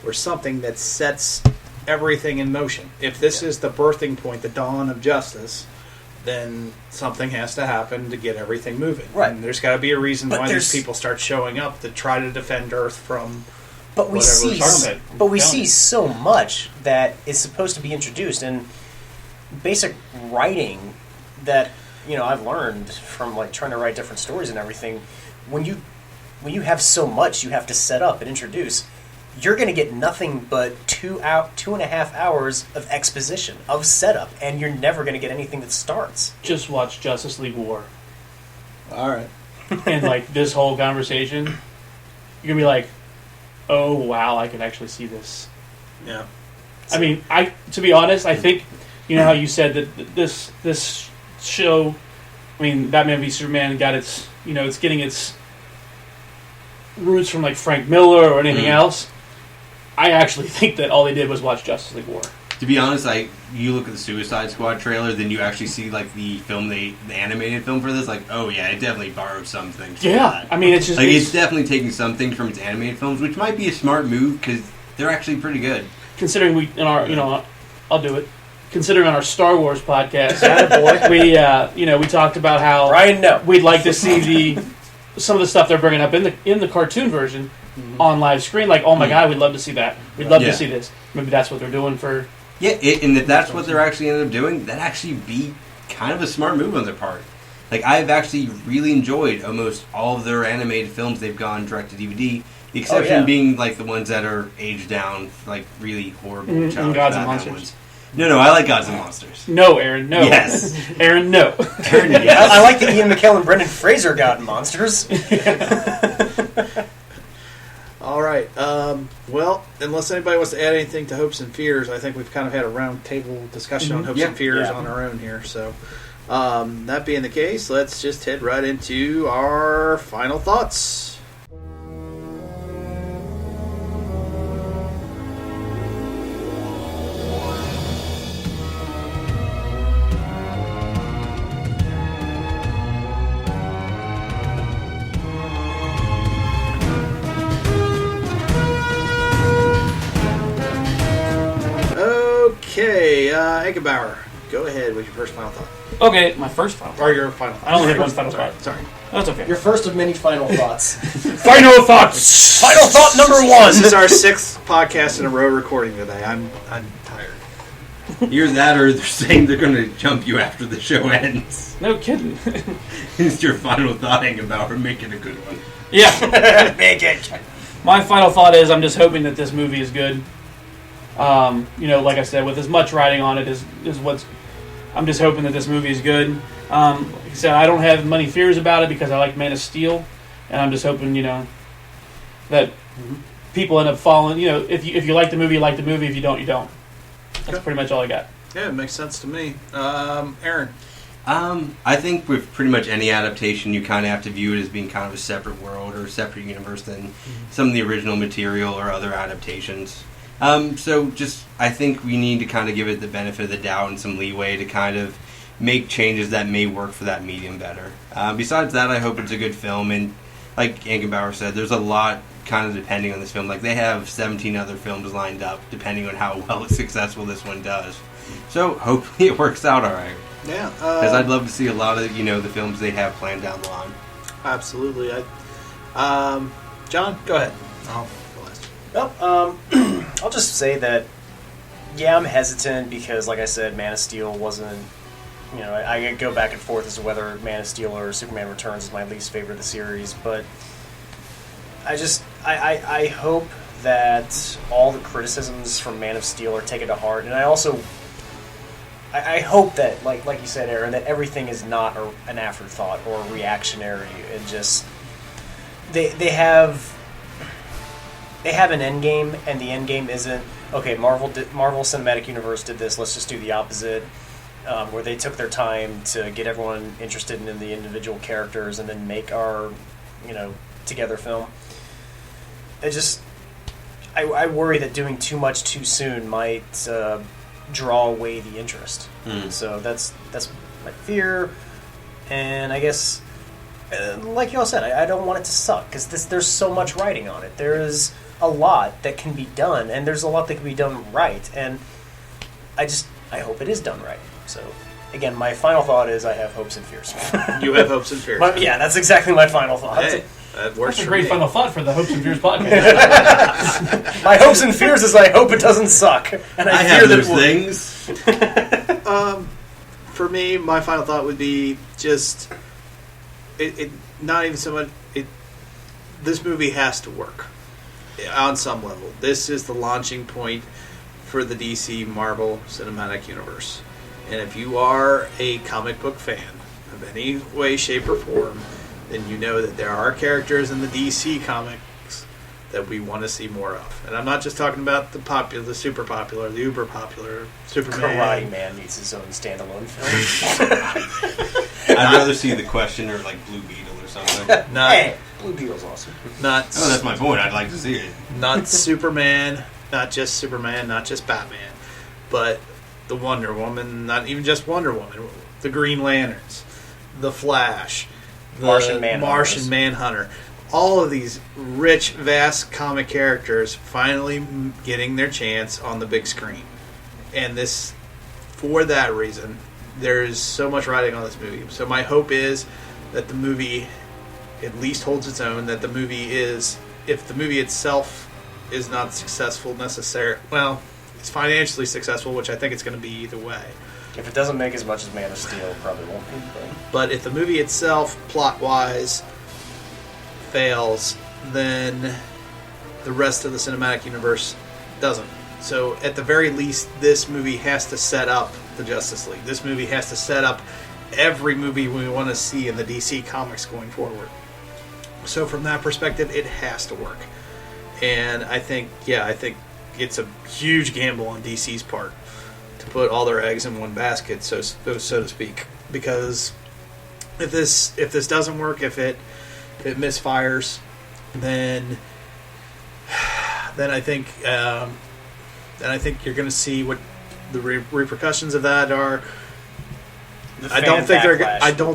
or something that sets everything in motion. If this is the birthing point, the dawn of justice, then something has to happen to get everything moving. Right. And there's got to be a reason But why there's- these people start showing up to try to defend Earth from. But we whatever see, we're talking about. but we Telling see you. so much that is supposed to be introduced, and basic writing that I've learned from like trying to write different stories and everything. When you have so much you have to set up and introduce, you're going to get nothing but 2.5 hours of exposition of setup, and you're never going to get anything that starts. Just watch Justice League War, All right. and like this whole conversation, you're gonna be like, "Oh wow, I can actually see this." Yeah. I mean, to be honest, I think how you said that this show, I mean, Batman v Superman got its it's getting its roots from like Frank Miller or anything else. I actually think that all they did was watch Justice League War. To be honest, you look at the Suicide Squad trailer, then you actually see like the animated film for this. Like, oh yeah, it definitely borrowed some things. From that. I mean, it's just like it's definitely taking some things from its animated films, which might be a smart move because they're actually pretty good. considering I'll do it. considering on our Star Wars podcast, we talked about how Ryan, we'd like to see some of the stuff they're bringing up in the cartoon version on live screen. Like, oh my god, we'd love to see that. We'd love to see this. Maybe that's what they're doing for. Yeah, and if that's what they're actually ended up doing, that'd actually be kind of a smart move on their part. Like, I've actually really enjoyed almost all of their animated films they've gone direct to DVD. The exception being like the ones that are aged down, like really horrible. Gods and Monsters. Ones. No, I like Gods and Monsters. No, Aaron, no. Yes. Aaron, no. Aaron, yes. I like the Ian McKellen and Brendan Fraser God and Monsters. All right. Well, unless anybody wants to add anything to Hopes and Fears, I think we've kind of had a round table discussion on Hopes and Fears on our own here. So, that being the case, let's just head right into our final thoughts. Okay, Eggebauer, go ahead with your first final thought. Okay, my first final thought. Or your final thought. I only have one final thought. Sorry. That's okay. Your first of many final thoughts. Final thoughts! Final thought number 1! This is our 6th podcast in a row recording today. I'm tired. Either that or they're saying they're going to jump you after the show ends. No kidding. It's your final thought about making a good one. Yeah. Make it. My final thought is I'm just hoping that this movie is good. Like I said, with as much writing on it is what's... I'm just hoping that this movie is good. Like I said, I don't have many fears about it because I like Man of Steel. And I'm just hoping, that people end up following... if you like the movie, you like the movie. If you don't, you don't. That's pretty much all I got. Yeah, it makes sense to me. Aaron? I think with pretty much any adaptation, you kind of have to view it as being kind of a separate world or a separate universe than some of the original material or other adaptations. I think we need to kind of give it the benefit of the doubt and some leeway to kind of make changes that may work for that medium better. Besides that, I hope it's a good film, and like Angenbauer said, there's a lot kind of depending on this film. Like, they have 17 other films lined up, depending on how well successful this one does. So, hopefully it works out alright. Yeah. Because I'd love to see a lot of, the films they have planned down the line. Absolutely. John, go ahead. I'll go last. Well, I'll just say that, I'm hesitant because, like I said, Man of Steel wasn't... I go back and forth as to whether Man of Steel or Superman Returns is my least favorite of the series, but I hope that all the criticisms from Man of Steel are taken to heart, and I also... I hope that, like you said, Aaron, that everything is not an afterthought or reactionary, and just... They have an end game, and the end game isn't, okay, Marvel Cinematic Universe did this, let's just do the opposite, where they took their time to get everyone interested in the individual characters and then make our, together film. I worry that doing too much too soon might draw away the interest. So that's my fear, and I guess... like y'all said, I don't want it to suck, because there's so much writing on it. There's a lot that can be done, and there's a lot that can be done right, and I hope it is done right. So, again, my final thought is I have hopes and fears. You have hopes and fears. Yeah, that's exactly my final thought. Hey, that works. That's a for great me. final thought for the Hopes and Fears podcast. My hopes and fears is I hope it doesn't suck, and I fear have that those it will. things. For me, my final thought would be just... It not even so much... This movie has to work on some level. This is the launching point for the DC Marvel Cinematic Universe. And if you are a comic book fan of any way, shape, or form, then you know that there are characters in the DC comics that we want to see more of. And I'm not just talking about the popular, the super popular, the uber popular Superman. Karate Man needs his own standalone film. I'd rather see The Question or like Blue Beetle or something. Hey, Blue Beetle's awesome. Not That's my point. I'd like to see it. Not Superman, not just Batman, but the Wonder Woman, not even just Wonder Woman, the Green Lanterns, the Flash, the Martian Manhunter. All of these rich, vast comic characters finally getting their chance on the big screen. And this for that reason, there's so much riding on this movie. So my hope is that the movie at least holds its own. That the movie is, if the movie itself is not successful it's financially successful, which I think it's going to be either way. If it doesn't make as much as Man of Steel, it probably won't be. But if the movie itself, plot-wise, fails, then the rest of the cinematic universe doesn't. So at the very least, this movie has to set up the Justice League. This movie has to set up every movie we want to see in the DC comics going forward. So from that perspective, it has to work. And I think it's a huge gamble on DC's part to put all their eggs in one basket, so to speak. Because if this doesn't work, if it misfires, then I think you're going to see what the repercussions of that are. I don't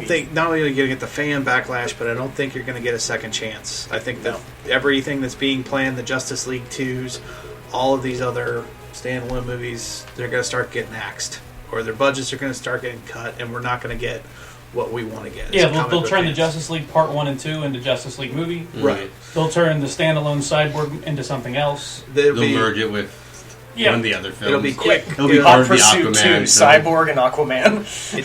think not only are you going to get the fan backlash, but I don't think you're going to get a second chance. I think that everything that's being planned, the Justice League 2s, all of these other standalone movies, they're going to start getting axed, or their budgets are going to start getting cut, and we're not going to get what we want to get. Yeah, they'll turn the Justice League Part 1 and 2 into Justice League movie. Right. They'll turn the standalone Cyborg into something else. They'll merge it with one of the other films. It'll be quick. It'll be Hot Pursuit 2, Cyborg and Aquaman.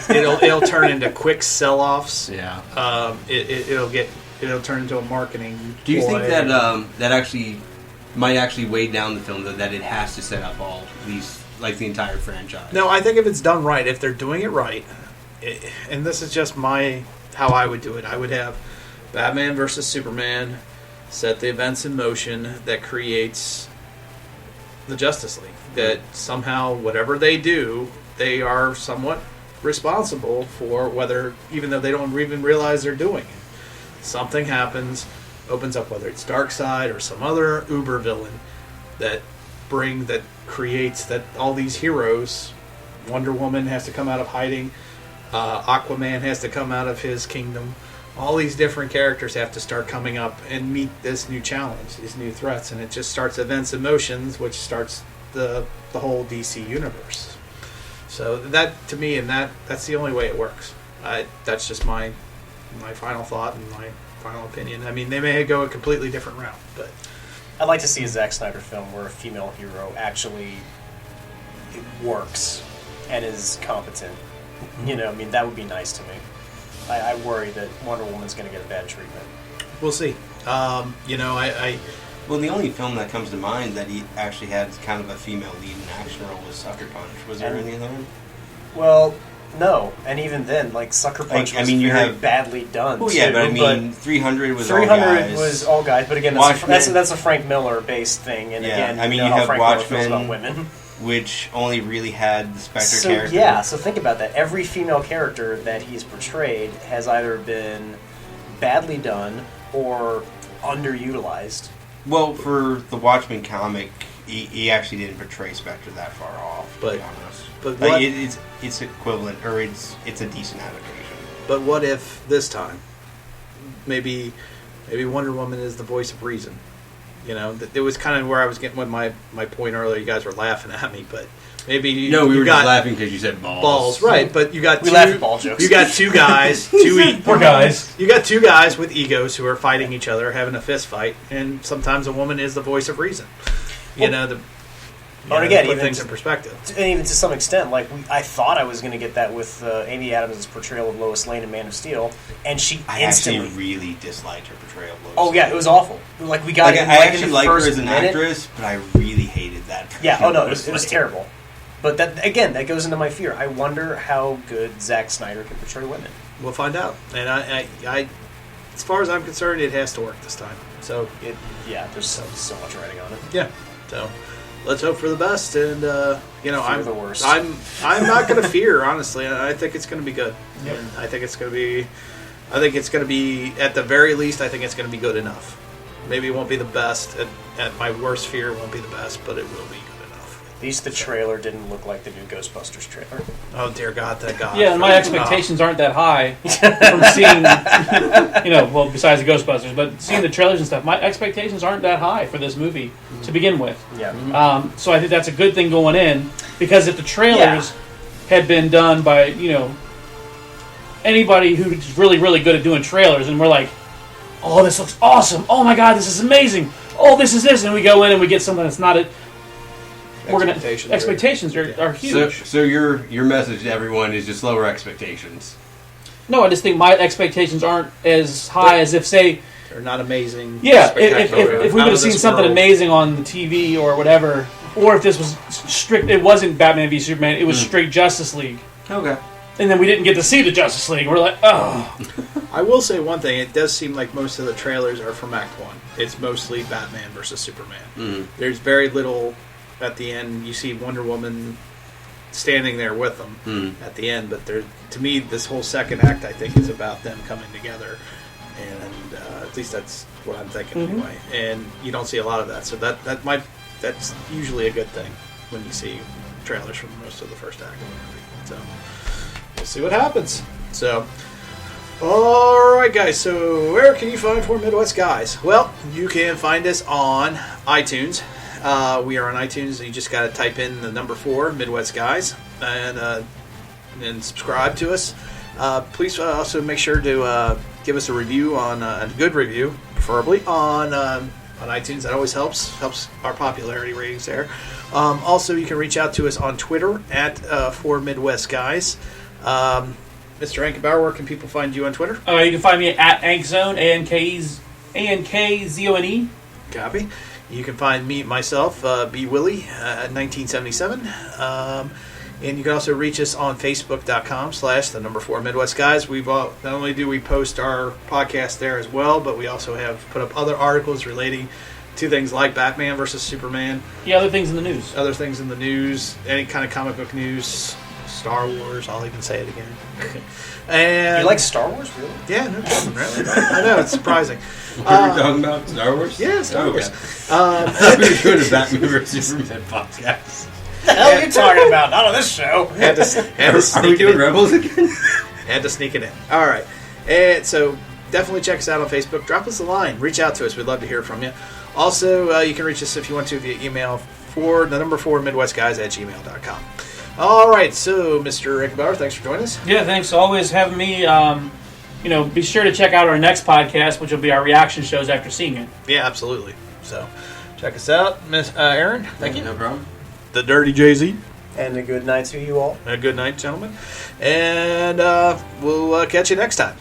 It'll turn into quick sell-offs. Yeah. It'll turn into a marketing. Do you think that that actually might actually weigh down the film, that it has to set up all these, like the entire franchise? No, I think if it's done right, if they're doing it right, and this is just how I would do it, I would have Batman versus Superman, set the events in motion that creates the Justice League. That somehow, whatever they do, they are somewhat responsible for, whether, even though they don't even realize they're doing it. Something happens, opens up, whether it's Darkseid or some other uber villain that creates that all these heroes. Wonder Woman has to come out of hiding. Aquaman has to come out of his kingdom. All these different characters have to start coming up and meet this new challenge, these new threats, and it just starts events and motions, which starts the whole DC universe. So that, to me, and that's the only way it works. That's just my final thought and my final opinion. I mean, they may go a completely different route, but I'd like to see a Zack Snyder film where a female hero actually works and is competent. You know, I mean, that would be nice to me. I worry that Wonder Woman's going to get a bad treatment. We'll see. Well, the only film that comes to mind that he actually had kind of a female lead in action role was Sucker Punch. Was there any of them? Well, no. And even then, like, Sucker Punch was very badly done. Well, yeah, but 300 was 300 all guys. was all guys, but again, that's a Frank Miller-based thing. And again, I mean, you how have Frank Miller feels about Watchmen, women. which only really had the Spectre character. Yeah, so think about that. Every female character that he's portrayed has either been badly done or underutilized. Well, for the Watchmen comic, he actually didn't portray Spectre that far off, to be honest. But like, it's equivalent, or it's a decent adaptation. But what if this time, maybe Wonder Woman is the voice of reason? You know, it was kind of where I was getting with my point earlier. You guys were laughing at me, but maybe we were just laughing because you said balls. Balls, right? But you got we laugh at ball jokes. You got two guys, poor guys. You got two guys with egos who are fighting each other, having a fist fight, and sometimes a woman is the voice of reason. But again, put even things in perspective, and even to some extent, like I thought I was going to get that with Amy Adams' portrayal of Lois Lane in Man of Steel, and I instantly actually really disliked her portrayal of Lois. Oh yeah, it was awful. Like we got. I actually liked her as an actress, but I really hated that. Yeah. Oh no, it was terrible. But that goes into my fear. I wonder how good Zack Snyder can portray women. We'll find out. And I as far as I'm concerned, it has to work this time. So there's so much writing on it. Yeah. So let's hope for the best, and I'm the worst. I'm not going to fear, honestly. I think it's going to be good, Yep. and I think it's going to be at the very least. I think it's going to be good enough. Maybe it won't be the best. At my worst fear, it won't be the best, but it will be good enough. At least the trailer didn't look like the new Ghostbusters trailer. Oh dear God, thank God. Yeah, and my expectations aren't that high from seeing, besides the Ghostbusters, but seeing the trailers and stuff, my expectations aren't that high for this movie to begin with. Yeah. So I think that's a good thing going in, because if the trailers had been done by, anybody who's really, really good at doing trailers, and we're like, oh, this looks awesome. Oh my God, this is amazing. Oh, this is this. And we go in and we get something that's not it. Expectations are huge. So your message to everyone is just lower expectations. No, I just think my expectations aren't as high as if, say... They're not amazing. Yeah, if we would have seen something amazing on the TV or whatever, or if this was strict... It wasn't Batman v Superman, it was straight Justice League. Okay. And then we didn't get to see the Justice League. We're like, oh. I will say one thing. It does seem like most of the trailers are from Act 1. It's mostly Batman versus Superman. Mm. There's very little at the end. You see Wonder Woman standing there with them at the end. But to me, this whole second act, I think, is about them coming together. And at least that's what I'm thinking anyway. And you don't see a lot of that. So that's usually a good thing when you see trailers from most of the first act of the movie. So we'll see what happens. So, all right, guys. So, where can you find 4 Midwest Guys? Well, you can find us on iTunes. We are on iTunes. You just got to type in the number 4 Midwest Guys and subscribe to us. Please also make sure to give us a review on a good review, preferably on iTunes. That always helps our popularity ratings there. Also, you can reach out to us on Twitter at 4 Midwest Guys. Mr. Ankenbauer, where can people find you on Twitter? You can find me at Ankzone, ANKZONE. Copy. You can find myself, B. Willie, at 1977. And you can also reach us on Facebook.com/4 Midwest Guys. Not only do we post our podcast there as well, but we also have put up other articles relating to things like Batman versus Superman. Yeah, other things in the news. Any kind of comic book news, Star Wars, I'll even say it again. And you like Star Wars, really? Yeah, no kidding, really. I know, it's surprising. What are we talking about? Star Wars? Yeah, Star Wars. We were doing a Batman versus Superman podcast. What the hell are you talking about? Not on this show. Are we doing Rebels again? Had to sneak it in. All right. And so definitely check us out on Facebook. Drop us a line. Reach out to us. We'd love to hear from you. Also, you can reach us if you want to via email for the number 4 MidwestGuys@gmail.com. All right. So, Mr. Ankenbauer, thanks for joining us. Yeah, thanks for always having me. Be sure to check out our next podcast, which will be our reaction shows after seeing it. Yeah, absolutely. So, check us out. Miss Aaron, thank you. No problem. The Dirty Jay-Z. And a good night to you all. A good night, gentlemen. And we'll catch you next time.